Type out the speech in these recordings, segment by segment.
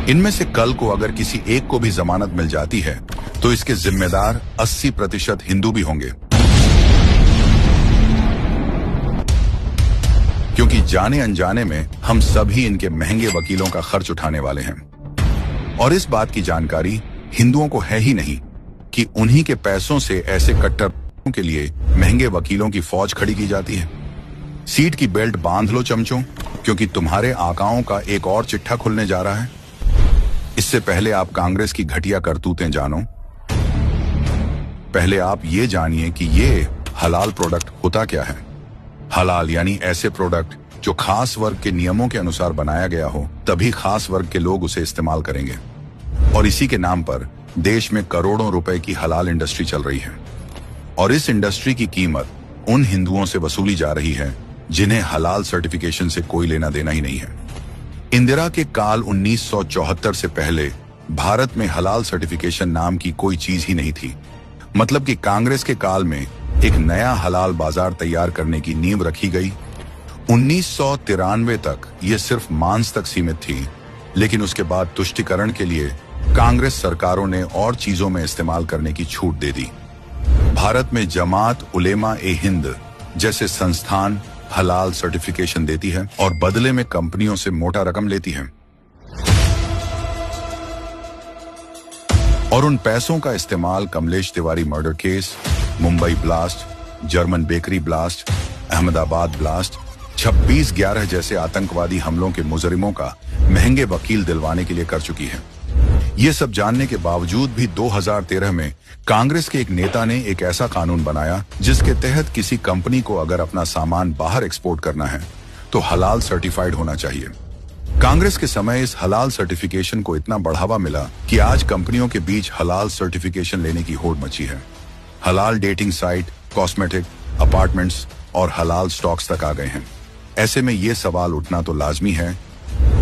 इनमें से कल को अगर किसी एक को भी जमानत मिल जाती है तो इसके जिम्मेदार 80% हिंदू भी होंगे, क्योंकि जाने अनजाने में हम सभी इनके महंगे वकीलों का खर्च उठाने वाले हैं। और इस बात की जानकारी हिंदुओं को है ही नहीं कि उन्हीं के पैसों से ऐसे कट्टर के लिए महंगे वकीलों की फौज खड़ी की जाती है। सीट की बेल्ट बांध लो चमचों, क्योंकि तुम्हारे आकाओं का एक और चिट्ठा खुलने जा रहा है। इससे पहले आप कांग्रेस की घटिया करतूतें जानो, पहले आप ये जानिए कि ये हलाल प्रोडक्ट होता क्या है। हलाल यानी ऐसे प्रोडक्ट जो खास वर्ग के नियमों के अनुसार बनाया गया हो, तभी खास वर्ग के लोग उसे इस्तेमाल करेंगे। और इसी के नाम पर देश में करोड़ों रुपए की हलाल इंडस्ट्री चल रही है। और इस इंडस्ट्री की कीमत उन हिंदुओं से वसूली जा रही है जिन्हें हलाल सर्टिफिकेशन से कोई लेना देना ही नहीं है। इंदिरा के काल 1974 से पहले भारत में हलाल सर्टिफिकेशन नाम की कोई चीज ही नहीं थी। मतलब कि कांग्रेस के काल में एक नया हलाल बाजार तैयार करने की नींव रखी गई। 1993 तक यह सिर्फ मांस तक सीमित थी, लेकिन उसके बाद तुष्टिकरण के लिए कांग्रेस सरकारों ने और चीजों में इस्तेमाल करने की छूट दे दी। भारत में जमात उलेमा ए हिंद जैसे संस्थान हलाल सर्टिफिकेशन देती है और बदले में कंपनियों से मोटा रकम लेती है, और उन पैसों का इस्तेमाल Kamlesh Tiwari murder case, Mumbai blast, German bakery blast, Ahmedabad blast, 26/11 जैसे आतंकवादी हमलों के मुजरिमों का महंगे वकील दिलवाने के लिए कर चुकी है। ये सब जानने के बावजूद भी 2013 में कांग्रेस के एक नेता ने एक ऐसा कानून बनाया जिसके तहत किसी कंपनी को अगर अपना सामान बाहर एक्सपोर्ट करना है तो हलाल सर्टिफाइड होना चाहिए। कांग्रेस के समय इस हलाल सर्टिफिकेशन को इतना बढ़ावा मिला कि आज कंपनियों के बीच हलाल सर्टिफिकेशन लेने की होड़ मची है। हलाल डेटिंग साइट, कॉस्मेटिक, अपार्टमेंट्स और हलाल स्टॉक्स तक आ गए हैं। ऐसे में ये सवाल उठना तो लाजमी है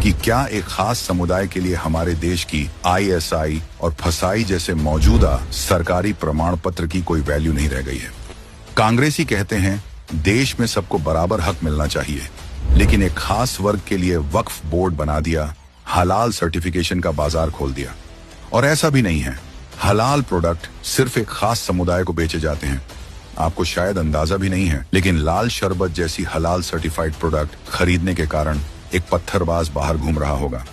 कि क्या एक खास समुदाय के लिए हमारे देश की ISI और फसाई जैसे मौजूदा सरकारी प्रमाण पत्र की कोई वैल्यू नहीं रह गई है। कांग्रेसी कहते हैं देश में सबको बराबर हक मिलना चाहिए, लेकिन एक खास वर्ग के लिए वक्फ बोर्ड बना दिया, हलाल सर्टिफिकेशन का बाजार खोल दिया। और ऐसा भी नहीं है, हलाल प्रोडक्ट सिर्फ एक खास समुदाय को बेचे जाते हैं। आपको शायद अंदाजा भी नहीं है, लेकिन लाल शरबत जैसी हलाल सर्टिफाइड प्रोडक्ट खरीदने के कारण एक पत्थरबाज बाहर घूम रहा होगा।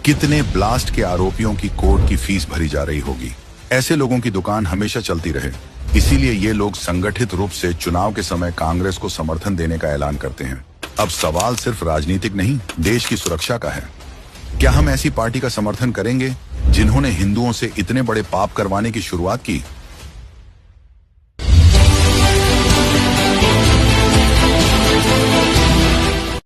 कितने ब्लास्ट के आरोपियों की कोर्ट की फीस भरी जा रही होगी। ऐसे लोगों की दुकान हमेशा चलती रहे, इसीलिए ये लोग संगठित रूप से चुनाव के समय कांग्रेस को समर्थन देने का ऐलान करते हैं। अब सवाल सिर्फ राजनीतिक नहीं, देश की सुरक्षा का है। क्या हम ऐसी पार्टी का समर्थन करेंगे जिन्होंने हिंदुओं से इतने बड़े पाप करवाने की शुरुआत की?